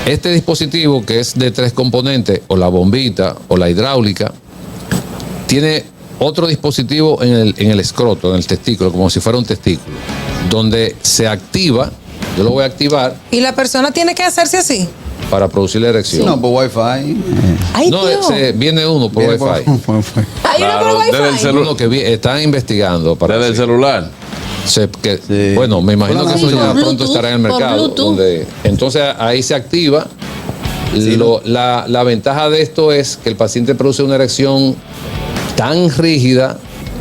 Este dispositivo, que es de 3 componentes, o la bombita o la hidráulica, tiene otro dispositivo en el escroto, en el testículo, como si fuera un testículo, donde se activa. Yo lo voy a activar. ¿Y la persona tiene que hacerse así? Para producir la erección. No, por Wi-Fi. Ay, No, viene uno por Viene Wi-Fi. Hay uno por desde el Wi-Fi. celular. Están investigando para Desde el celular. Sí. Bueno, me imagino que eso ya Por pronto Bluetooth, estará en el por mercado. Bluetooth. Entonces ahí se activa. La ventaja de esto es que el paciente produce una erección tan rígida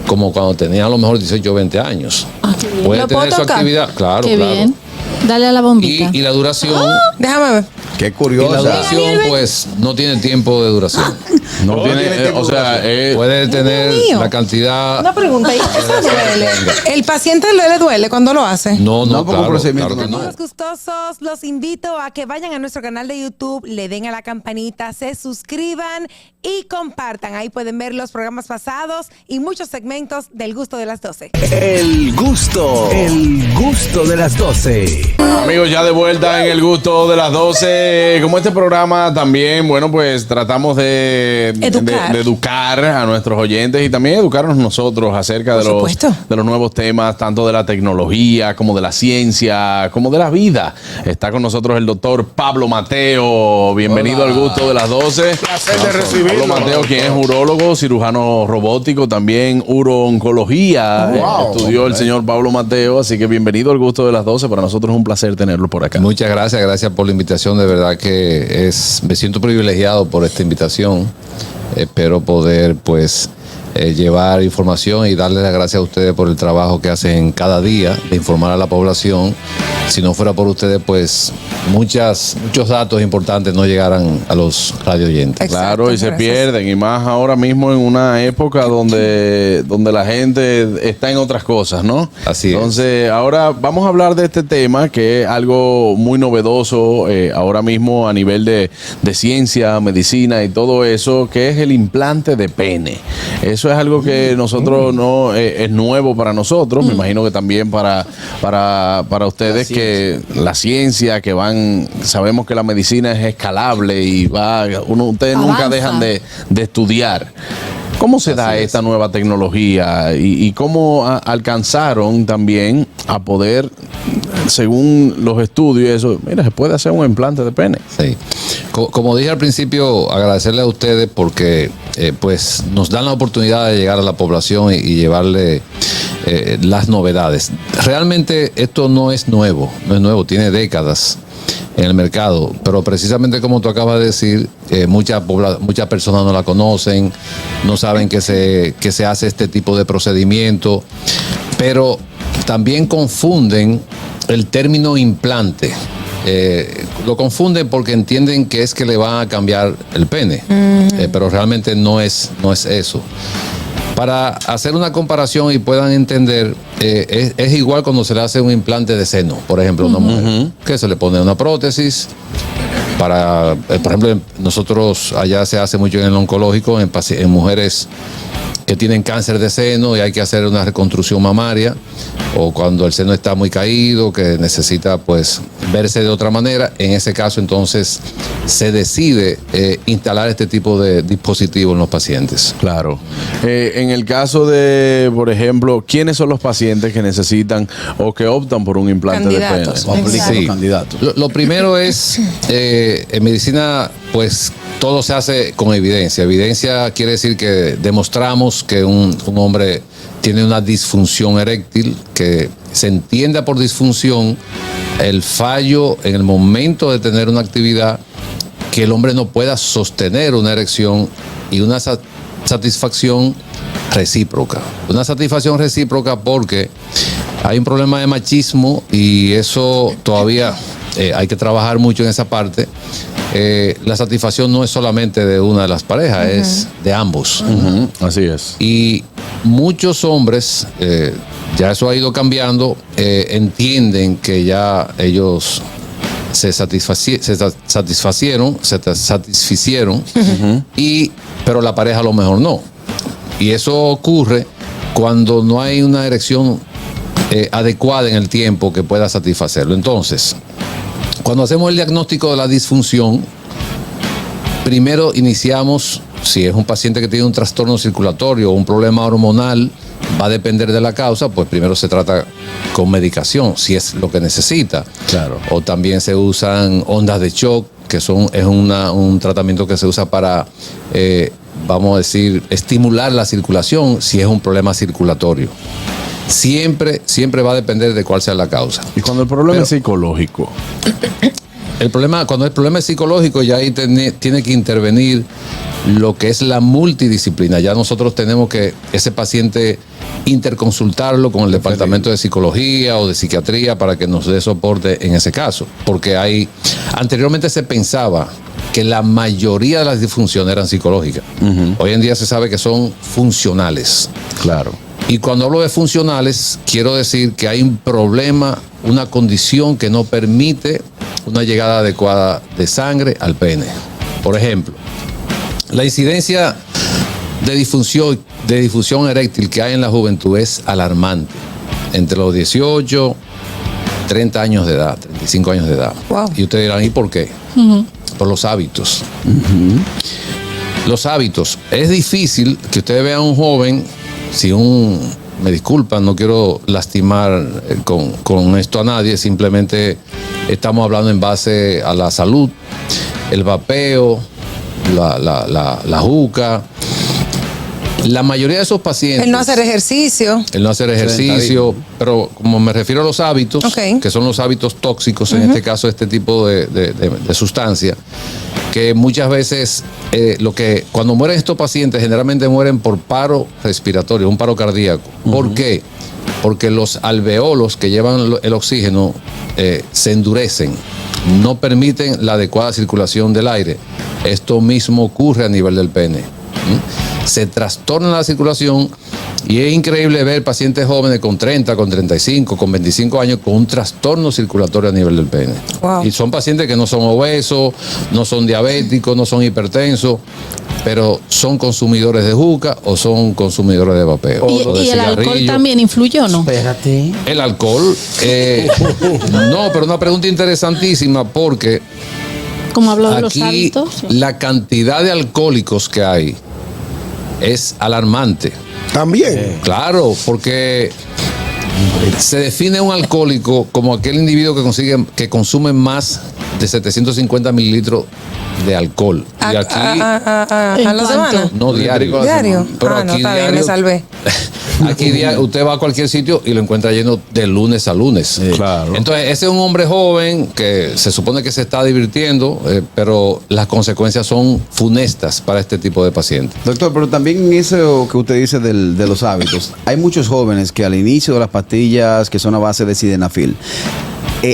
como cuando tenía a lo mejor 18 o 20 años. Puede ¿Lo puedo tener su tocar? actividad, claro, Qué claro. bien. Dale a la bombita. Y la duración, Déjame ver. Qué y la curiosa. duración pues no tiene tiempo de duración. No No tiene, tiene tiempo o sea, Puede tener mío. la cantidad. Una pregunta. ¿Y eso duele? ¿El paciente le duele cuando lo hace? No, No, como claro, procedimiento claro que no. Amigos gustosos, los invito a que vayan a nuestro canal de YouTube, le den a la campanita, se suscriban y compartan. Ahí pueden ver los programas pasados y muchos segmentos del Gusto de las 12. El gusto de las 12. amigos, ya de vuelta en el gusto de las 12. Como este programa también, bueno, pues tratamos de educar a nuestros oyentes y también educarnos nosotros acerca de los nuevos temas, tanto de la tecnología como de la ciencia, como de la vida. Está con nosotros el doctor Pablo Mateo. Bienvenido al gusto de las 12. Placer de recibirlo. Pablo Mateo, quien es urólogo, cirujano robótico, también urooncología. Wow. Estudió el señor Pablo Mateo, así que bienvenido al gusto de las 12. Para nosotros es un placer tenerlo por acá. Muchas gracias por la invitación. De verdad que me siento privilegiado por esta invitación. Espero poder pues llevar información y darles las gracias a ustedes por el trabajo que hacen cada día de informar a la población. Si no fuera por ustedes, pues muchos datos importantes no llegaran a los radio oyentes. Claro, y se pierden, y más ahora mismo en una época donde la gente está en otras cosas, ¿no? Así es. Entonces, ahora vamos a hablar de este tema, que es algo muy novedoso ahora mismo a nivel de ciencia, medicina y todo eso, que es el implante de pene. Eso es algo que nosotros no es nuevo para nosotros, me imagino que también para ustedes, que la ciencia, que sabemos que la medicina es escalable y ustedes nunca dejan de estudiar. ¿Cómo se da esta nueva tecnología y cómo alcanzaron también a poder, según los estudios, eso, mira, se puede hacer un implante de pene? Sí. Como dije al principio, agradecerle a ustedes porque pues nos dan la oportunidad de llegar a la población y llevarle las novedades. Realmente esto no es nuevo, tiene décadas en el mercado, pero precisamente como tú acabas de decir, muchas personas no la conocen, no saben que se hace este tipo de procedimiento, pero también confunden el término implante. Lo confunden porque entienden que es que le van a cambiar el pene, pero realmente no es eso. Para hacer una comparación y puedan entender, es igual cuando se le hace un implante de seno, por ejemplo, a una mujer, que se le pone una prótesis. Por ejemplo, nosotros allá se hace mucho en el oncológico, en mujeres que tienen cáncer de seno y hay que hacer una reconstrucción mamaria, o cuando el seno está muy caído, que necesita pues verse de otra manera. En ese caso entonces se decide instalar este tipo de dispositivo en los pacientes. Claro. En el caso de, por ejemplo, ¿quiénes son los pacientes que necesitan o que optan por un implante Candidatos. de pene? Sí. Candidatos. Lo primero es, en medicina, pues todo se hace con evidencia. Evidencia quiere decir que demostramos que un hombre tiene una disfunción eréctil, que se entienda por disfunción el fallo en el momento de tener una actividad, que el hombre no pueda sostener una erección, y una satisfacción recíproca. Una satisfacción recíproca porque hay un problema de machismo y eso todavía hay que trabajar mucho en esa parte. La satisfacción no es solamente de una de las parejas, es de ambos. Así es. Y muchos hombres, ya eso ha ido cambiando, entienden que ya ellos se satisficieron, pero la pareja a lo mejor no. Y eso ocurre cuando no hay una erección adecuada en el tiempo que pueda satisfacerlo. Entonces, Cuando hacemos el diagnóstico de la disfunción, primero iniciamos, si es un paciente que tiene un trastorno circulatorio o un problema hormonal, va a depender de la causa, pues primero se trata con medicación, si es lo que necesita. Claro. O también se usan ondas de shock, que es un tratamiento que se usa para, vamos a decir, estimular la circulación si es un problema circulatorio. Siempre va a depender de cuál sea la causa. Y cuando el problema es psicológico. Cuando el problema es psicológico, ya ahí tiene que intervenir lo que es la multidisciplina. Ya nosotros tenemos que ese paciente interconsultarlo con el departamento de psicología o de psiquiatría para que nos dé soporte en ese caso. Porque anteriormente se pensaba que la mayoría de las disfunciones eran psicológicas. Hoy en día se sabe que son funcionales. Claro. Y cuando hablo de funcionales, quiero decir que hay un problema, una condición que no permite una llegada adecuada de sangre al pene. Por ejemplo, la incidencia de disfunción eréctil que hay en la juventud es alarmante. Entre los 18, 30 años de edad, 35 años de edad. Wow. Y ustedes dirán, ¿y por qué? Por los hábitos. Los hábitos. Es difícil que ustedes vean a un joven, me disculpan, no quiero lastimar con esto a nadie, simplemente estamos hablando en base a la salud, el vapeo, la juca. La mayoría de esos pacientes... El no hacer ejercicio. Pero como me refiero a los hábitos, Ok. que son los hábitos tóxicos, en este caso este tipo de sustancia, que muchas veces cuando mueren estos pacientes generalmente mueren por paro respiratorio, un paro cardíaco. ¿Por qué? Porque los alveolos que llevan el oxígeno se endurecen, no permiten la adecuada circulación del aire. Esto mismo ocurre a nivel del pene. Se trastorna la circulación y es increíble ver pacientes jóvenes con 30, con 35, con 25 años con un trastorno circulatorio a nivel del pene. Wow. Y son pacientes que no son obesos, no son diabéticos, no son hipertensos, pero son consumidores de juca o son consumidores de vapeo. o de ¿Y el alcohol cigarrillo. también influyó o no? Espérate. El alcohol, no, pero una pregunta interesantísima porque Como habló de los aquí hábitos. Sí. la cantidad de alcohólicos que hay es alarmante. También. Claro, porque se define un alcohólico como aquel individuo que consume más de 750 mililitros de alcohol. Y aquí, ¿A ¿En la cuánto? semana? no diario. ¿Diario? Pero No, aquí está bien, me diario, salvé. aquí usted va a cualquier sitio y lo encuentra lleno de lunes a lunes. Claro. Entonces, ese es un hombre joven que se supone que se está divirtiendo, pero las consecuencias son funestas para este tipo de pacientes. Doctor, pero también eso que usted dice de los hábitos. Hay muchos jóvenes que al inicio de las pastillas que son a base de sildenafil,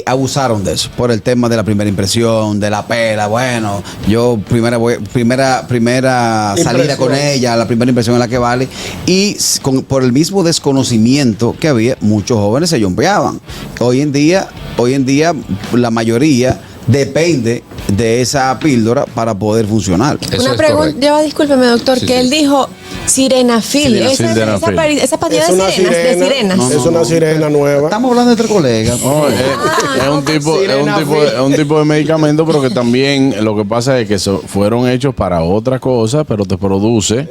abusaron de eso por el tema de la primera impresión, de la pela. Bueno, yo primera salida con ella, la primera impresión es la que vale. Y por el mismo desconocimiento que había, muchos jóvenes se yompeaban. Hoy en día, la mayoría depende de esa píldora para poder funcionar. Eso Una es pregunta, correcto. discúlpeme, doctor, Sí, que sí. él dijo sirenafil. Sildenafil. Esa pastilla Es de una sirenas, de sirena. sirenas. Es una sirena nueva. Estamos hablando entre colegas. No, es un tipo de medicamento, pero que también lo que pasa es que fueron hechos para otra cosa, pero te produce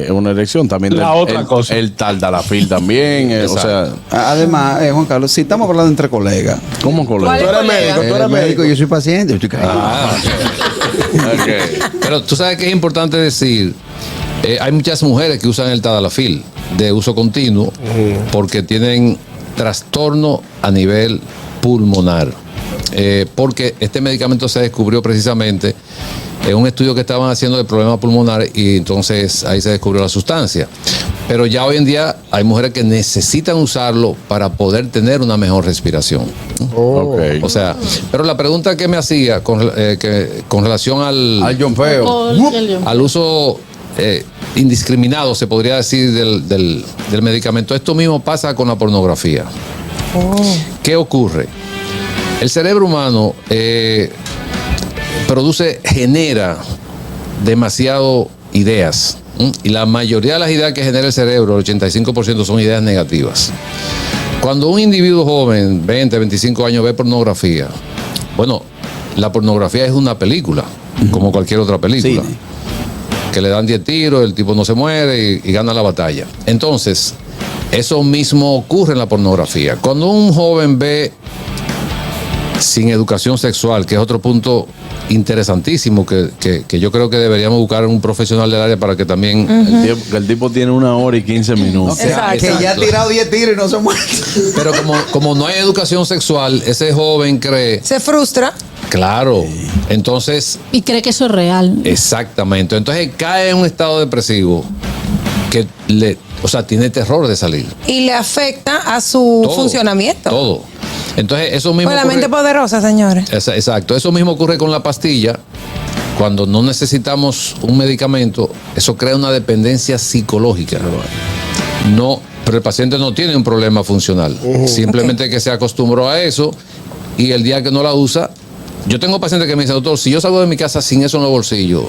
una erección. También La otra cosa. El taldalafil también. O sea, Además, Juan Carlos, si estamos hablando entre colegas, ¿cómo colega? Tú eres médico, tú él eres es médico, médico. yo soy paciente, yo estoy caído. Ok. Pero tú sabes que es importante decir, hay muchas mujeres que usan el tadalafil de uso continuo porque tienen trastorno a nivel pulmonar. Porque este medicamento se descubrió precisamente en un estudio que estaban haciendo de problemas pulmonares y entonces ahí se descubrió la sustancia. Pero ya hoy en día hay mujeres que necesitan usarlo para poder tener una mejor respiración. Ok. O sea, pero la pregunta que me hacía con relación Al yompeo. al uso indiscriminado, se podría decir, del medicamento. Esto mismo pasa con la pornografía. ¿Qué ocurre? El cerebro humano genera demasiado ideas. Y la mayoría de las ideas que genera el cerebro, el 85%, son ideas negativas. Cuando un individuo joven, 20, 25 años, ve pornografía, Bueno, la pornografía es una película, como cualquier otra película. Cine. Que le dan 10 tiros, el tipo no se muere y gana la batalla. Entonces, eso mismo ocurre en la pornografía. Cuando un joven ve sin educación sexual, que es otro punto interesantísimo que yo creo que deberíamos buscar un profesional del área para que también... El tipo tiene 1 hora y 15 minutos. O sea, que ya ha tirado 10 tiros y no se muere. Pero como no hay educación sexual, ese joven cree... Se frustra. Claro. Entonces... Y cree que eso es real. Exactamente. Entonces cae en un estado depresivo que tiene terror de salir. Y le afecta a su funcionamiento. Todo. Entonces, eso mismo. Pues la mente poderosa, señores. Exacto. Eso mismo ocurre con la pastilla. Cuando no necesitamos un medicamento, eso crea una dependencia psicológica. Pero el paciente no tiene un problema funcional. Simplemente que se acostumbró a eso y el día que no la usa. Yo tengo pacientes que me dicen, doctor, si yo salgo de mi casa sin eso en el bolsillo,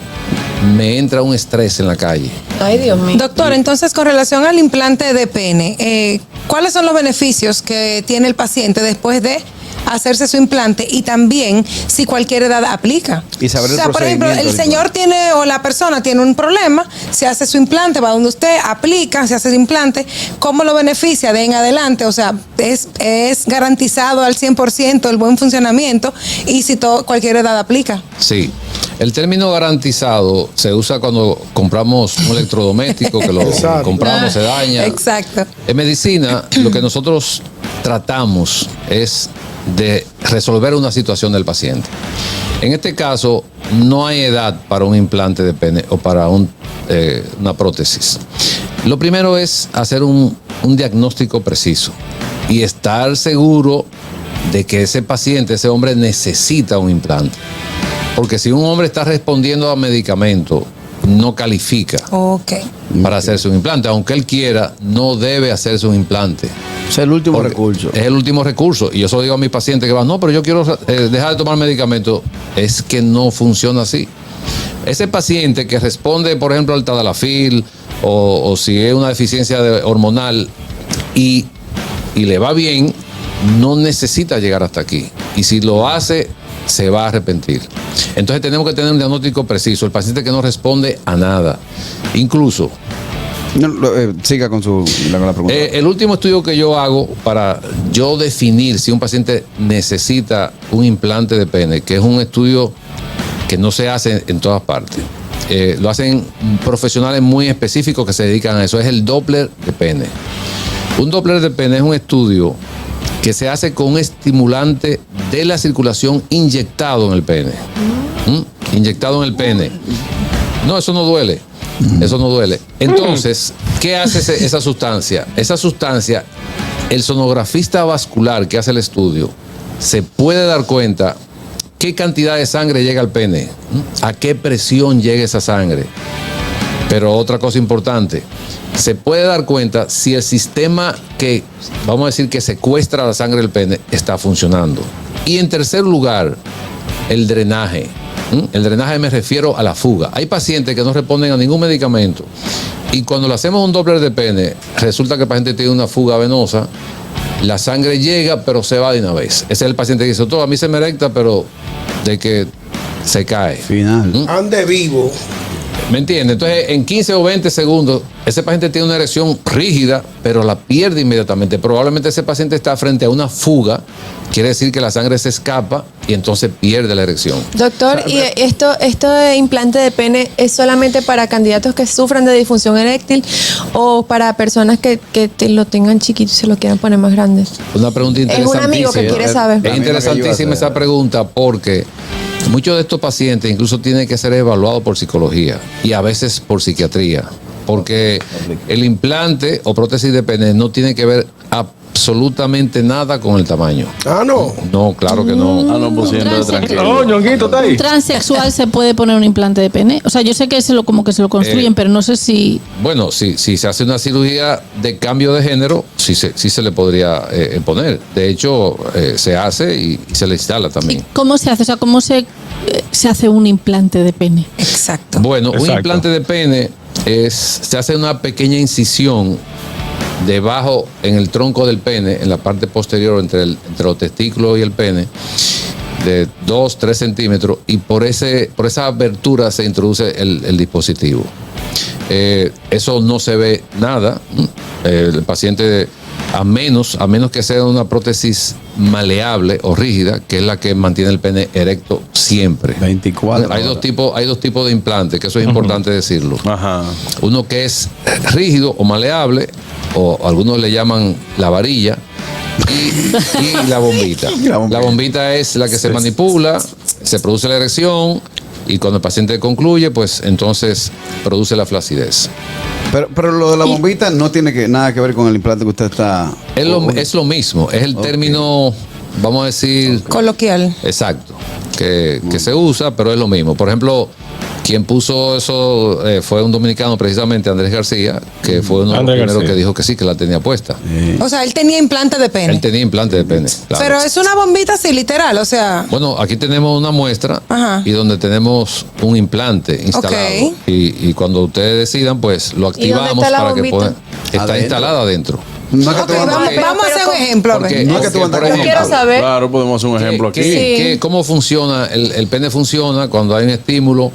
me entra un estrés en la calle. Ay, Dios mío. Doctor, entonces con relación al implante de pene, ¿cuáles son los beneficios que tiene el paciente después de hacerse su implante? Y también si cualquier edad aplica. Y saber el por ejemplo, el procedimiento, señor tiene o la persona tiene un problema, se hace su implante, va donde usted aplica, se hace el implante, ¿cómo lo beneficia de en adelante? O sea, es garantizado al 100% el buen funcionamiento y si cualquier edad aplica. Sí. El término garantizado se usa cuando compramos un electrodoméstico que lo compramos, se daña. Exacto. En medicina, lo que nosotros tratamos es de resolver una situación del paciente. En este caso, no hay edad para un implante de pene o para una prótesis. Lo primero es hacer un diagnóstico preciso y estar seguro de que ese paciente, ese hombre, necesita un implante. Porque si un hombre está respondiendo a medicamento, no califica para hacerse un implante. Aunque él quiera, no debe hacerse un implante. Es el último recurso. Es el último recurso. Y yo solo digo a mis pacientes que van, no, pero yo quiero dejar de tomar medicamento. Es que no funciona así. Ese paciente que responde, por ejemplo, al tadalafil o si es una deficiencia hormonal y le va bien, no necesita llegar hasta aquí. Y si lo hace, se va a arrepentir. Entonces tenemos que tener un diagnóstico preciso. El paciente que no responde a nada. Incluso... siga con la pregunta. El último estudio que yo hago para yo definir si un paciente necesita un implante de pene, que es un estudio que no se hace en todas partes. Lo hacen profesionales muy específicos que se dedican a eso. Es el Doppler de pene. Un Doppler de pene es un estudio que se hace con un estimulante de la circulación inyectado en el pene. Inyectado en el pene. No, eso no duele. Eso no duele. Entonces, ¿qué hace esa sustancia? Esa sustancia, el sonografista vascular que hace el estudio se puede dar cuenta qué cantidad de sangre llega al pene, a qué presión llega esa sangre. Pero otra cosa importante, se puede dar cuenta si el sistema que, vamos a decir, que secuestra la sangre del pene está funcionando. Y en tercer lugar, el drenaje. El drenaje me refiero a la fuga. Hay pacientes que no responden a ningún medicamento y cuando le hacemos un Doppler de pene, resulta que el paciente tiene una fuga venosa, la sangre llega pero se va de una vez. Ese es el paciente que dice, todo a mí se me erecta, pero de que se cae. Final. Ande vivo. ¿Me entiendes? Entonces, en 15 o 20 segundos, ese paciente tiene una erección rígida, pero la pierde inmediatamente. Probablemente ese paciente está frente a una fuga, quiere decir que la sangre se escapa y entonces pierde la erección. Doctor, ¿y esto de implante de pene es solamente para candidatos que sufran de disfunción eréctil o para personas que lo tengan chiquito y se lo quieran poner más grande? Una pregunta interesantísima. Es un amigo que quiere saber. Es interesantísima esa pregunta porque muchos de estos pacientes incluso tienen que ser evaluados por psicología y a veces por psiquiatría, porque el implante o prótesis de pene no tiene que ver absolutamente nada con el tamaño. Ah, no. No, claro que no. No, pues siendo tranquilo. No, Ñonguito está ahí. ¿Un transexual se puede poner un implante de pene? O sea, yo sé que como que se lo construyen, pero no sé si... Bueno, si se hace una cirugía de cambio de género, sí se le podría poner. De hecho, se hace y se le instala también. ¿Cómo se hace? O sea, ¿cómo se hace un implante de pene? Exacto. Bueno, un Exacto. implante de pene se hace una pequeña incisión debajo en el tronco del pene, en la parte posterior entre los testículos y el pene. de 2, 3 centímetros y por esa abertura se introduce el dispositivo. Eso no se ve nada. El paciente, a menos que sea una prótesis maleable o rígida, que es la que mantiene el pene erecto siempre. 24 Hay dos tipos de implantes, que eso es importante decirlo. Ajá. Uno que es rígido o maleable, o algunos le llaman la varilla, y la bombita. La bombita es la que se manipula, se produce la erección, y cuando el paciente concluye, pues entonces produce la flacidez. Pero lo de la bombita no tiene nada que ver con el implante que usted está... Es lo mismo, es el término, vamos a decir... Coloquial. Exacto, que se usa, pero es lo mismo. Por ejemplo, quien puso eso fue un dominicano, precisamente Andrés García, que fue uno de los primeros que dijo que sí, que la tenía puesta. O sea, él tenía implante de pene. Él tenía implante de pene, claro. Pero es una bombita así, literal, o sea... Bueno, aquí tenemos una muestra Ajá. y donde tenemos un implante instalado. Ok. Y cuando ustedes decidan, pues lo activamos está la para que bombita? puedan... Está Adentro. instalada adentro. No es que Ok, tú andas- vamos a hacer un ejemplo. a ver. Porque, No es que tú porque, andas por con- ejemplo, Quiero saber. Claro, podemos hacer un ejemplo aquí. ¿Cómo funciona? El pene funciona cuando hay un estímulo,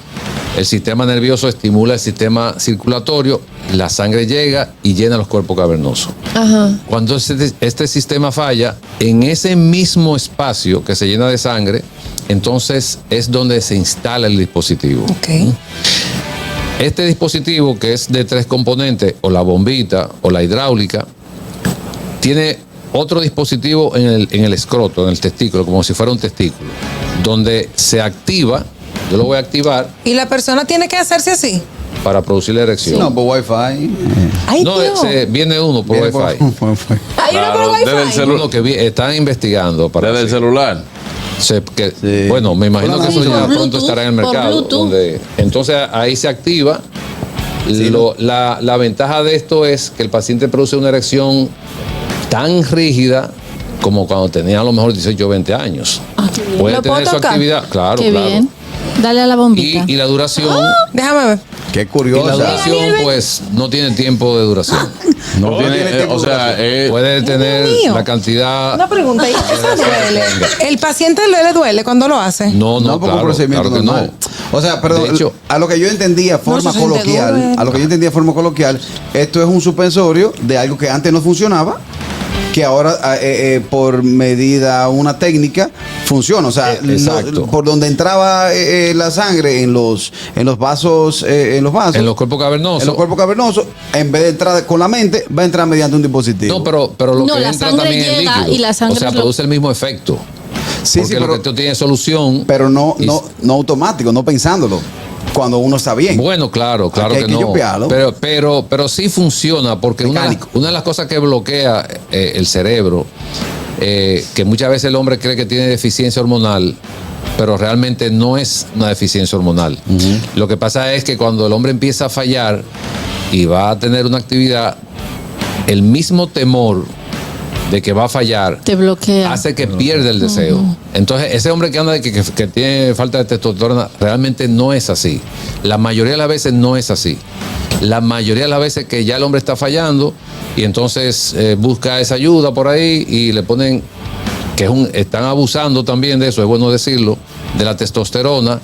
el sistema nervioso estimula el sistema circulatorio, la sangre llega y llena los cuerpos cavernosos. Ajá. Cuando este sistema falla, en ese mismo espacio que se llena de sangre, entonces es donde se instala el dispositivo. Ok. Este dispositivo, que es de 3 componentes, o la bombita o la hidráulica, tiene otro dispositivo en el escroto, en el testículo, como si fuera un testículo, donde se activa, yo lo voy a activar Y la persona tiene que hacerse así. para producir la erección. No, por Wi-Fi. Ay, No, Dios. viene uno por Viene Wi-Fi. por Wi-Fi. Hay uno Claro, por desde el Wi-Fi. celular. Uno que están investigando para Desde el así. celular. Sí. Bueno, me imagino Por que eso Amazon. ya Por pronto Bluetooth, estará en el por mercado. Bluetooth. Entonces ahí se activa. La ventaja de esto es que el paciente produce una erección tan rígida como cuando tenía a lo mejor 18 o 20 años. Ah, qué bien. Puede ¿Lo puedo tener su tocar? actividad, claro, Qué claro. bien. Dale a la bombita. Y la duración, Déjame ver. Qué y la curiosa. duración pues no tiene tiempo de duración. No No tiene, tiene tiempo o de sea, Puede tener mío. la cantidad. Una pregunta. ¿Y eso duele? ¿El paciente le duele cuando lo hace? No, No, porque claro, un procedimiento claro que normal. no. O sea, perdón, De hecho- a lo que yo entendía forma No, se siente coloquial, duro, a lo que yo entendía forma coloquial, esto es un suspensorio de algo que antes no funcionaba, que ahora por medida una técnica funciona. O sea, exacto. por donde entraba la sangre en los vasos, en los cuerpos cavernosos. en los cuerpos cavernosos, en vez de entrar con la mente, va a entrar mediante un dispositivo. No, pero lo No, que la entra sangre también es llega líquido. y la sangre o sea, es lo- produce el mismo efecto. sí, Porque sí, lo que tú tienes solución. pero no y- automático, no pensándolo. Cuando uno está bien. Bueno, claro Aquí hay que que no. yupearlo. Pero sí funciona porque Mecánico. una de las cosas que bloquea el cerebro, que muchas veces el hombre cree que tiene deficiencia hormonal, pero realmente no es una deficiencia hormonal. Lo que pasa es que cuando el hombre empieza a fallar y va a tener una actividad, el mismo temor de que va a fallar Te bloquea. hace que pierda el deseo. Entonces, ese hombre que anda de que tiene falta de testosterona, realmente no es así. La mayoría de las veces no es así. La mayoría de las veces que ya el hombre está fallando y entonces busca esa ayuda por ahí y le ponen, están abusando también de eso, es bueno decirlo, de la testosterona,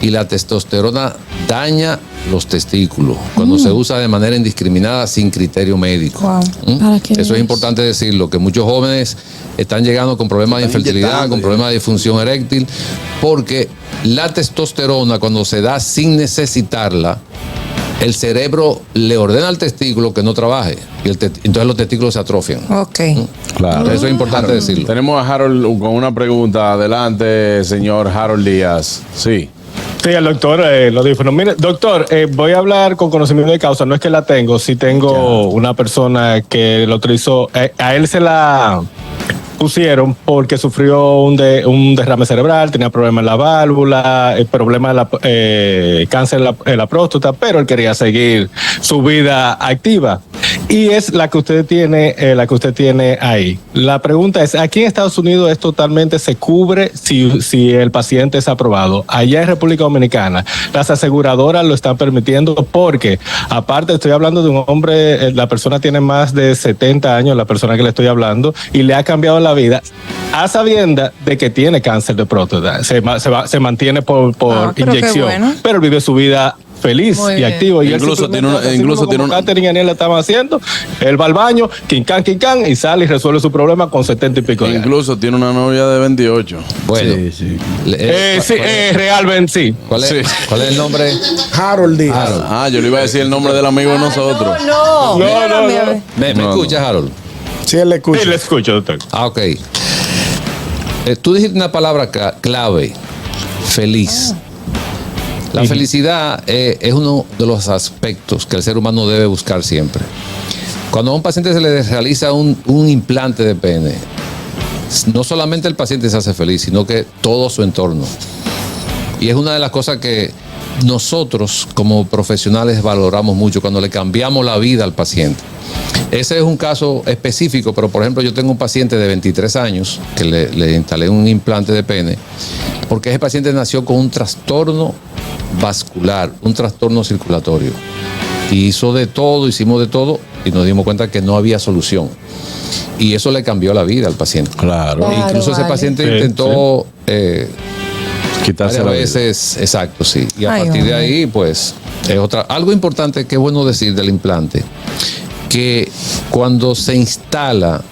y la testosterona daña los testículos cuando se usa de manera indiscriminada sin criterio médico. Wow. ¿Mm? Para que Eso es veas. importante decirlo, que muchos jóvenes están llegando con problemas de Se están infertilidad, inyectando con ya. problemas de disfunción eréctil, porque la testosterona, cuando se da sin necesitarla, el cerebro le ordena al testículo que no trabaje y entonces los testículos se atrofian. Ok. Claro. Eso es importante decirlo. Tenemos a Harold con una pregunta. Adelante, señor Harold Díaz. Sí. Sí, el doctor lo dijo. No, mire, doctor, voy a hablar con conocimiento de causa. No es que la tengo, sí tengo una persona que lo utilizó. A él se la pusieron porque sufrió un derrame cerebral, tenía problemas en la válvula, problemas cáncer en la próstata, pero él quería seguir su vida activa. y es la que usted tiene ahí. La pregunta es, aquí en Estados Unidos es totalmente se cubre si el paciente es aprobado. Allá en República Dominicana las aseguradoras lo están permitiendo porque aparte estoy hablando de un hombre, la persona tiene más de 70 años, la persona que le estoy hablando, y le ha cambiado la vida a sabienda de que tiene cáncer de próstata. Se mantiene por pero qué inyección, bueno. pero él vive su vida feliz Muy y bien. activo. Y Incluso tiene una- Catherine y Aniel la estaban haciendo. Él va al baño, quincán, y sale y resuelve su problema con 70 y pico de años. Incluso tiene una novia de 28. Bueno, Sí, sí. Sí, realmente sí. ¿cuál es el nombre? Harold Díaz. Ah, yo le iba a decir el nombre del amigo de nosotros. No, No. ¿Me No, escuchas, Harold? Sí, él le escucha. Sí, le escucho, doctor. Ah, ok. Tú dijiste una palabra clave, feliz. La felicidad es uno de los aspectos que el ser humano debe buscar siempre. Cuando a un paciente se le realiza un implante de pene, no solamente el paciente se hace feliz, sino que todo su entorno. Y es una de las cosas que nosotros como profesionales valoramos mucho cuando le cambiamos la vida al paciente. Ese es un caso específico, pero por ejemplo yo tengo un paciente de 23 años que le instalé un implante de pene porque ese paciente nació con un trastorno vascular, un trastorno circulatorio. Y hicimos de todo y nos dimos cuenta que no había solución. Y eso le cambió la vida al paciente. Claro. Claro, Incluso ese vale. paciente Sí, intentó Quitarse varias la vida. veces, exacto, sí. Y a Ay, partir de hombre. ahí, pues, es otra. Algo importante que es bueno decir del implante, que cuando se instala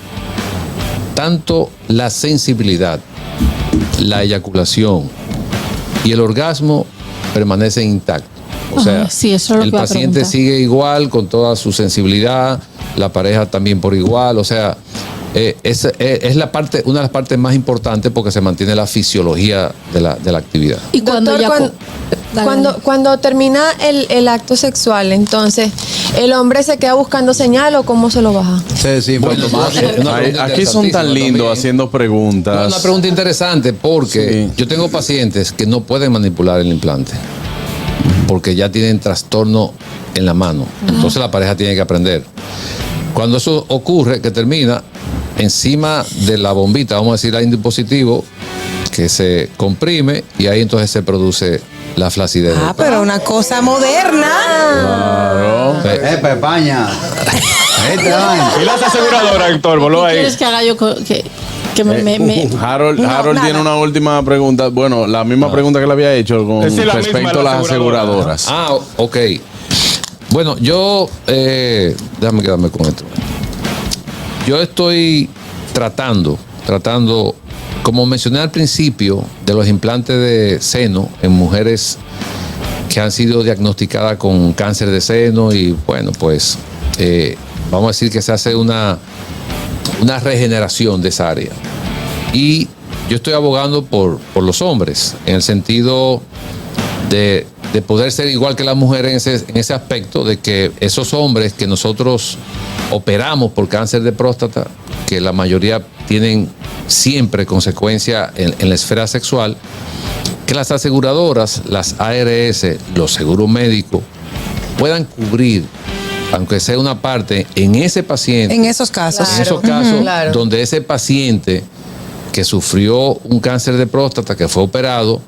tanto la sensibilidad, la eyaculación y el orgasmo permanecen intactos. O sea, Ajá, sí, eso es lo el que iba a paciente preguntar. sigue igual con toda su sensibilidad, la pareja también por igual, o sea, es una de las partes más importantes porque se mantiene la fisiología de la actividad. Y cuando Doctor, ya. cuando termina el acto sexual, entonces, ¿el hombre se queda buscando señal o cómo se lo baja? Sí, sí, Bueno, automático. una Ay, pregunta aquí son tan interesantísima lindos también. haciendo preguntas. Una pregunta interesante porque Sí. yo tengo pacientes que no pueden manipular el implante porque ya tienen trastorno en la mano. Entonces la pareja tiene que aprender. Cuando eso ocurre, que termina, encima de la bombita, vamos a decir, hay un dispositivo que se comprime y ahí entonces se produce la flacidez. del pene. Pero una cosa moderna. Claro. Pepaña. Y las aseguradoras, doctor, voló ¿Qué ahí. quieres que haga yo que me- Harold nada. tiene una última pregunta. Bueno, la misma pregunta que le había hecho con Es la misma, respecto a la las aseguradora. aseguradoras. Ah, ok. Bueno, yo, déjame quedarme con esto. Yo estoy tratando, como mencioné al principio, de los implantes de seno en mujeres que han sido diagnosticadas con cáncer de seno y bueno, pues vamos a decir que se hace una regeneración de esa área. Y yo estoy abogando por los hombres, en el sentido de poder ser igual que las mujeres en ese aspecto, de que esos hombres que nosotros operamos por cáncer de próstata, que la mayoría tienen siempre consecuencia en la esfera sexual, que las aseguradoras, las ARS, los seguros médicos, puedan cubrir, aunque sea una parte, en ese paciente. En esos casos. En esos casos Claro. donde ese paciente que sufrió un cáncer de próstata, que fue operado,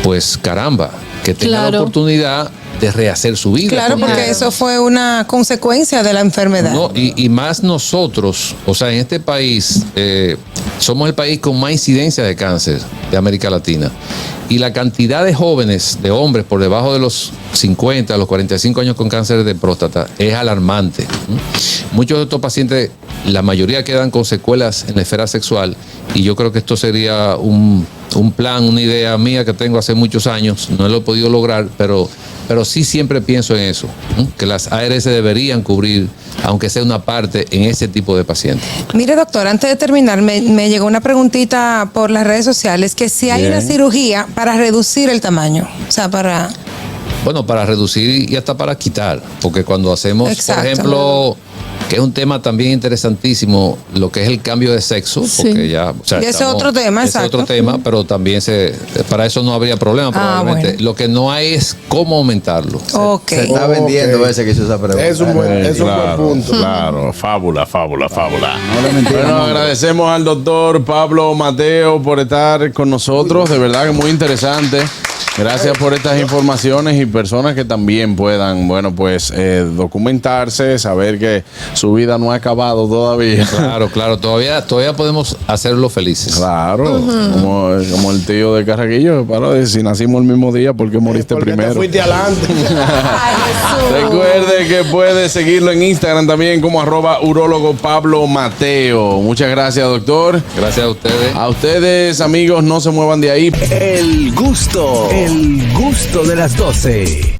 pues caramba, que tenga la Claro. oportunidad de rehacer su vida. Claro, porque eso fue una consecuencia de la enfermedad. No, y más nosotros, o sea, en este país, somos el país con más incidencia de cáncer de América Latina. Y la cantidad de jóvenes, de hombres por debajo de los 50, los 45 años con cáncer de próstata es alarmante. Muchos de estos pacientes, la mayoría quedan con secuelas en la esfera sexual y yo creo que esto sería un plan, una idea mía que tengo hace muchos años, no lo he podido lograr, pero sí siempre pienso en eso, que las ARS deberían cubrir, aunque sea una parte, en ese tipo de pacientes. Mire, doctor, antes de terminar, me llegó una preguntita por las redes sociales, que si hay Bien. una cirugía para reducir el tamaño, o sea, para... Bueno, para reducir y hasta para quitar, porque cuando hacemos, Exacto. por ejemplo, que es un tema también interesantísimo, lo que es el cambio de sexo, porque ya, o sea, Y ese es otro tema, ese es exacto. otro tema, pero también para eso no habría problema probablemente. bueno. Lo que no hay es cómo aumentarlo. Ok. Se está vendiendo ese que hizo esa pregunta. Es un buen, es un buen Claro, punto. claro, fábula. No le mentira, Bueno, no. agradecemos al doctor Pablo Mateo por estar con nosotros, de verdad que muy interesante. Gracias por estas informaciones y personas que también puedan, bueno, pues documentarse, saber que su vida no ha acabado todavía. Claro, todavía podemos hacerlo felices. Claro, como el tío de Carraquillo, para si nacimos el mismo día, ¿por qué moriste Porque te primero? fuiste adelante. Ay, Jesús. Recuerde que puede seguirlo en Instagram también como @urólogo Pablo Mateo. Muchas gracias, doctor. Gracias a ustedes. A ustedes, amigos, no se muevan de ahí. El gusto de las 12.